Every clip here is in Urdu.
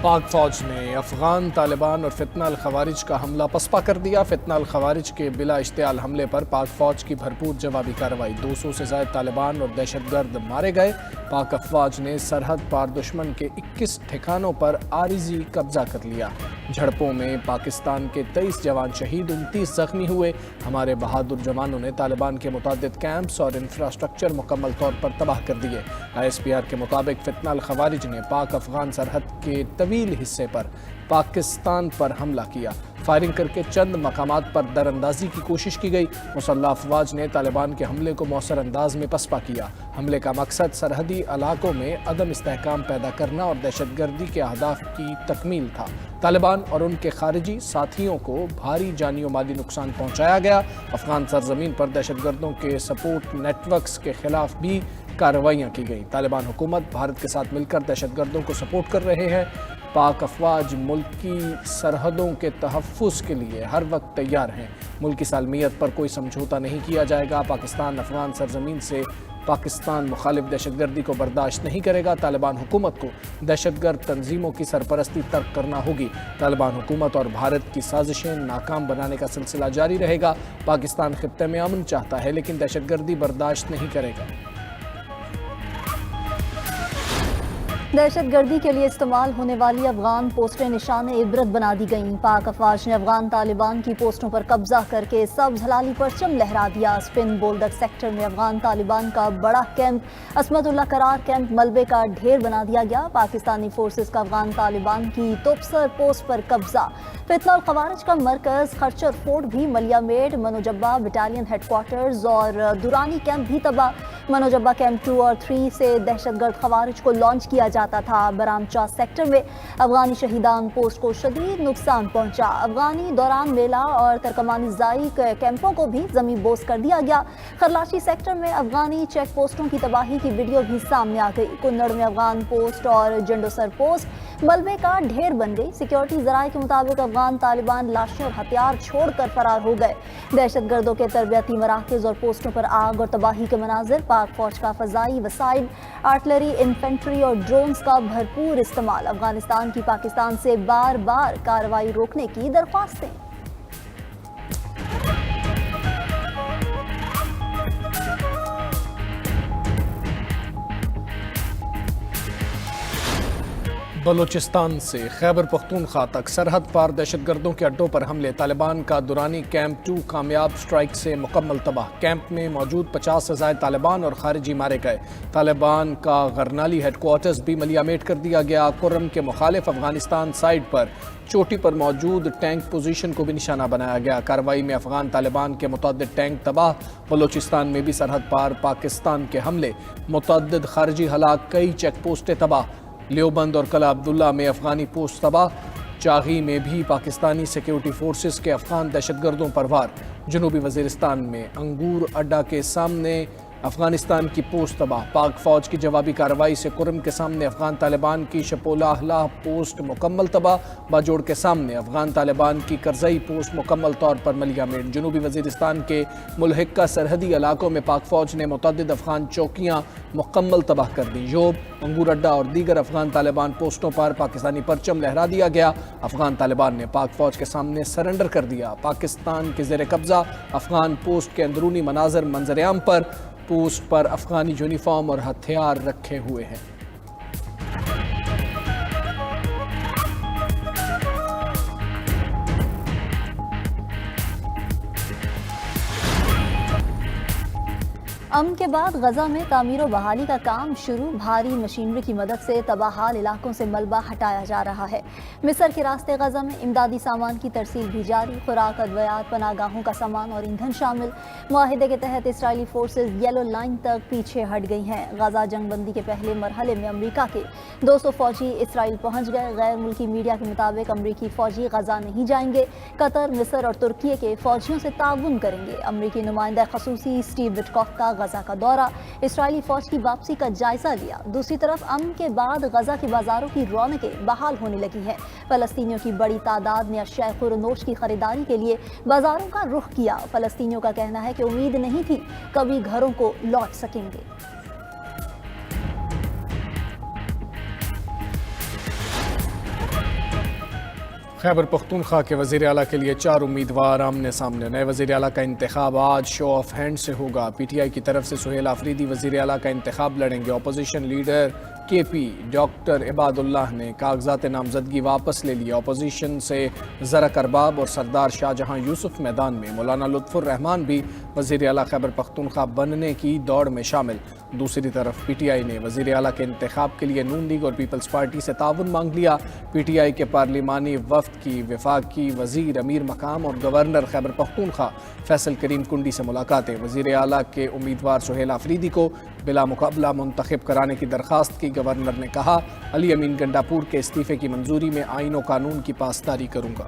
پاک فوج نے افغان طالبان اور فتنہ الخوارج کا حملہ پسپا کر دیا۔ فتنہ الخوارج کے بلا اشتعال حملے پر پاک فوج کی بھرپور جوابی کارروائی، 200 سے زائد طالبان اور دہشت گرد مارے گئے۔ پاک افواج نے سرحد پار دشمن کے 21 ٹھکانوں پر عارضی قبضہ کر لیا۔ جھڑپوں میں پاکستان کے 23 جوان شہید، 29 زخمی ہوئے۔ ہمارے بہادر جوانوں نے طالبان کے متعدد کیمپس اور انفراسٹرکچر مکمل طور پر تباہ کر دیے۔ ISPR کے مطابق فتنہ الخوارج نے پاک افغان سرحد کے طویل حصے پر پاکستان پر حملہ کیا۔ فائرنگ کر کے چند مقامات پر در اندازی کی کوشش کی گئی۔ مسلح افواج نے طالبان کے حملے کو مؤثر انداز میں پسپا کیا۔ حملے کا مقصد سرحدی علاقوں میں عدم استحکام پیدا کرنا اور دہشت گردی کے اہداف کی تکمیل تھا۔ طالبان اور ان کے خارجی ساتھیوں کو بھاری جانی و مالی نقصان پہنچایا گیا۔ افغان سرزمین پر دہشت گردوں کے سپورٹ نیٹ ورکس کے خلاف بھی کارروائیاں کی گئیں۔ طالبان حکومت بھارت کے ساتھ مل کر دہشت گردوں کو سپورٹ کر رہے ہیں۔ پاک افواج ملکی سرحدوں کے تحفظ کے لیے ہر وقت تیار ہیں۔ ملکی سالمیت پر کوئی سمجھوتا نہیں کیا جائے گا۔ پاکستان افغان سرزمین سے پاکستان مخالف دہشت گردی کو برداشت نہیں کرے گا۔ طالبان حکومت کو دہشت گرد تنظیموں کی سرپرستی ترک کرنا ہوگی۔ طالبان حکومت اور بھارت کی سازشیں ناکام بنانے کا سلسلہ جاری رہے گا۔ پاکستان خطے میں امن چاہتا ہے لیکن دہشت گردی برداشت نہیں کرے گا۔ دہشت گردی کے لیے استعمال ہونے والی افغان پوسٹیں نشان عبرت بنا دی گئیں۔ پاک افواج نے افغان طالبان کی پوسٹوں پر قبضہ کر کے سبز ہلالی پرچم لہرا دیا۔ سپن بولدک سیکٹر میں افغان طالبان کا بڑا کیمپ عصمت اللہ قرار کیمپ ملبے کا ڈھیر بنا دیا گیا۔ پاکستانی فورسز کا افغان طالبان کی توپسر پوسٹ پر قبضہ۔ فتنہ الخوارج کا مرکز خرچر فورٹ بھی ملیا میڈ، منوجبہ بٹالین ہیڈ کوارٹرز اور دورانی کیمپ بھی تباہ۔ منوجبہ کیمپ 2 اور 3 سے دہشت گرد خوارج کو لانچ کیا جاتا تھا۔ برامچا سیکٹر میں افغانی شہیدان پوسٹ کو شدید نقصان پہنچا۔ افغانی دوران میلہ اور ترکمانی زائی کے کیمپوں کو بھی زمین بوس کر دیا گیا۔ خرلاشی سیکٹر میں افغانی چیک پوسٹوں کی تباہی کی ویڈیو بھی سامنے آ گئی۔ کنڑ میں افغان پوسٹ اور جنڈوسر پوسٹ ملبے کا ڈھیر بن گئی۔ سیکیورٹی ذرائع کے مطابق افغان طالبان لاشیں اور ہتھیار چھوڑ کر فرار ہو گئے۔ دہشت گردوں کے تربیتی مراکز اور پوسٹوں پر آگ اور تباہی کے مناظر۔ پاک فوج کا فضائی وسائل، آرٹلری، انفینٹری اور ڈرونز کا بھرپور استعمال۔ افغانستان کی پاکستان سے بار بار کارروائی روکنے کی درخواستیں۔ بلوچستان سے خیبر پختونخوا تک سرحد پار دہشت گردوں کے اڈوں پر حملے۔ طالبان کا دورانی کیمپ 2 کامیاب سٹرائک سے مکمل تباہ۔ کیمپ میں موجود 50 سے زائد طالبان اور خارجی مارے گئے۔ طالبان کا غرنالی ہیڈ کوارٹرز بھی ملیا میٹ کر دیا گیا۔ کرم کے مخالف افغانستان سائڈ پر چوٹی پر موجود ٹینک پوزیشن کو بھی نشانہ بنایا گیا۔ کارروائی میں افغان طالبان کے متعدد ٹینک تباہ۔ بلوچستان میں بھی سرحد پار پاکستان کے حملے، متعدد خارجی ہلاک، کئی چیک پوسٹیں تباہ۔ لیوبند اور قلعہ عبداللہ میں افغانی پوسٹ تباہ۔ چاغی میں بھی پاکستانی سیکیورٹی فورسز کے افغان دہشت گردوں پر وار۔ جنوبی وزیرستان میں انگور اڈا کے سامنے افغانستان کی پوسٹ تباہ۔ پاک فوج کی جوابی کارروائی سے کرم کے سامنے افغان طالبان کی شپولہ اہلا پوسٹ مکمل تباہ۔ باجوڑ کے سامنے افغان طالبان کی کرزئی پوسٹ مکمل طور پر ملیا میٹ۔ جنوبی وزیرستان کے ملحقہ سرحدی علاقوں میں پاک فوج نے متعدد افغان چوکیاں مکمل تباہ کر دی۔ یوب، انگور اڈا اور دیگر افغان طالبان پوسٹوں پر پاکستانی پرچم لہرا دیا گیا۔ افغان طالبان نے پاک فوج کے سامنے سرنڈر کر دیا۔ پاکستان کے زیر قبضہ افغان پوسٹ کے اندرونی مناظر منظر عام پر۔ پوسٹ پر افغانی یونیفارم اور ہتھیار رکھے ہوئے ہیں۔ امن کے بعد غزہ میں تعمیر و بحالی کا کام شروع۔ بھاری مشینری کی مدد سے تباہ حال علاقوں سے ملبہ ہٹایا جا رہا ہے۔ مصر کے راستے غزہ میں امدادی سامان کی ترسیل بھی جاری۔ خوراک، ادویات، پناہ گاہوں کا سامان اور ایندھن شامل۔ معاہدے کے تحت اسرائیلی فورسز یلو لائن تک پیچھے ہٹ گئی ہیں۔ غزہ جنگ بندی کے پہلے مرحلے میں امریکہ کے 200 فوجی اسرائیل پہنچ گئے۔ غیر ملکی میڈیا کے مطابق امریکی فوجی غزہ نہیں جائیں گے۔ قطر، مصر اور ترکیے کے فوجیوں سے تعاون کریں گے۔ امریکی نمائندہ خصوصی اسٹیو وٹکوف کا غزہ کا دورہ، اسرائیلی فوج کی واپسی کا جائزہ لیا۔ دوسری طرف امن کے بعد غزہ کے بازاروں کی رونقیں بحال ہونے لگی ہیں۔ فلسطینیوں کی بڑی تعداد نے اشیاء خورنوش کی خریداری کے لیے بازاروں کا رخ کیا۔ فلسطینیوں کا کہنا ہے کہ امید نہیں تھی کبھی گھروں کو لوٹ سکیں گے۔ خیبر پختونخوا کے وزیر اعلیٰ کے لیے 4 امیدوار آمنے سامنے. نئے وزیر اعلیٰ کا انتخاب آج شو آف ہینڈ سے ہوگا. پی ٹی آئی کی طرف سے سہیل آفریدی وزیر اعلیٰ کا انتخاب لڑیں گے. اپوزیشن لیڈر کے پی ڈاکٹر عباد اللہ نے کاغذات نامزدگی واپس لے لیا. اپوزیشن سے زرق ارباب اور سردار شاہجہاں یوسف میدان میں. مولانا لطف الرحمان بھی وزیر اعلیٰ خیبر پختونخوا بننے کی دوڑ میں شامل. دوسری طرف پی ٹی آئی نے وزیر اعلیٰ کے انتخاب کے لیے نون لیگ اور پیپلز پارٹی سے تعاون مانگ لیا. پی ٹی آئی کے پارلیمانی وفد کی وفاقی وزیر امیر مقام اور گورنر خیبر پختونخوا فیصل کریم کنڈی سے ملاقاتیں. وزیر اعلیٰ کے امیدوار سہیل آفریدی کو بلا مقابلہ منتخب کرانے کی درخواست کی. گورنر نے کہا علی امین گنڈاپور کے استعفے کی منظوری میں آئین و قانون کی پاسداری کروں گا.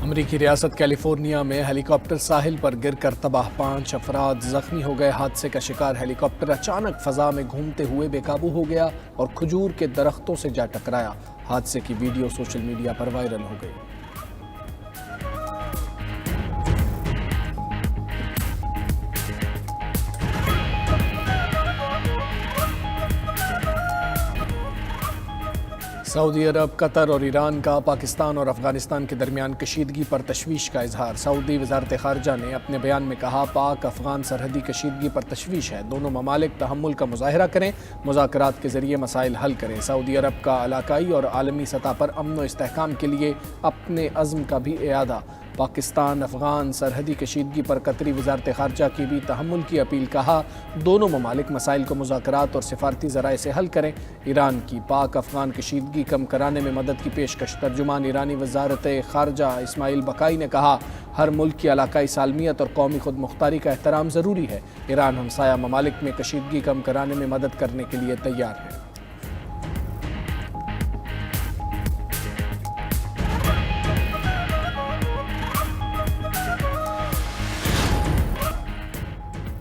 امریکی ریاست کیلیفورنیا میں ہیلی کاپٹر ساحل پر گر کر تباہ. 5 افراد زخمی ہو گئے. حادثے کا شکار ہیلی کاپٹر اچانک فضا میں گھومتے ہوئے بے قابو ہو گیا اور کھجور کے درختوں سے جا ٹکرایا. حادثے کی ویڈیو سوشل میڈیا پر وائرل ہو گئی. سعودی عرب، قطر اور ایران کا پاکستان اور افغانستان کے درمیان کشیدگی پر تشویش کا اظہار. سعودی وزارت خارجہ نے اپنے بیان میں کہا پاک افغان سرحدی کشیدگی پر تشویش ہے. دونوں ممالک تحمل کا مظاہرہ کریں، مذاکرات کے ذریعے مسائل حل کریں. سعودی عرب کا علاقائی اور عالمی سطح پر امن و استحکام کے لیے اپنے عزم کا بھی اعادہ. پاکستان افغان سرحدی کشیدگی پر قطری وزارت خارجہ کی بھی تحمل کی اپیل. کہا دونوں ممالک مسائل کو مذاکرات اور سفارتی ذرائع سے حل کریں. ایران کی پاک افغان کشیدگی کم کرانے میں مدد کی پیشکش. ترجمان ایرانی وزارت خارجہ اسماعیل بقائی نے کہا ہر ملک کی علاقائی سالمیت اور قومی خود مختاری کا احترام ضروری ہے. ایران ہمسایہ ممالک میں کشیدگی کم کرانے میں مدد کرنے کے لیے تیار ہے.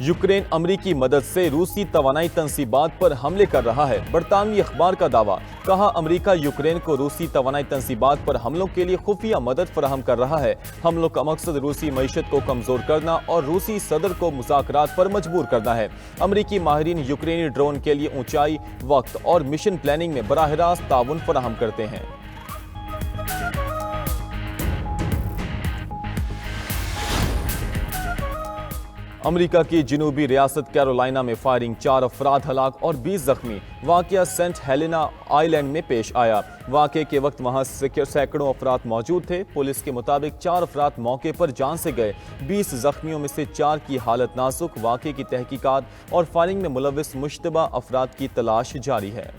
یوکرین امریکی مدد سے روسی توانائی تنصیبات پر حملے کر رہا ہے. برطانوی اخبار کا دعویٰ. کہا امریکہ یوکرین کو روسی توانائی تنصیبات پر حملوں کے لیے خفیہ مدد فراہم کر رہا ہے. حملوں کا مقصد روسی معیشت کو کمزور کرنا اور روسی صدر کو مذاکرات پر مجبور کرنا ہے. امریکی ماہرین یوکرینی ڈرون کے لیے اونچائی، وقت اور مشن پلاننگ میں براہ راست تعاون فراہم کرتے ہیں. امریکہ کی جنوبی ریاست کیرولائنا میں فائرنگ، 4 افراد ہلاک اور 20 زخمی. واقعہ سینٹ ہیلینا آئی لینڈ میں پیش آیا. واقعے کے وقت وہاں سینکڑوں افراد موجود تھے. پولیس کے مطابق 4 افراد موقع پر جان سے گئے. 20 زخمیوں میں سے 4 کی حالت نازک. واقعے کی تحقیقات اور فائرنگ میں ملوث مشتبہ افراد کی تلاش جاری ہے.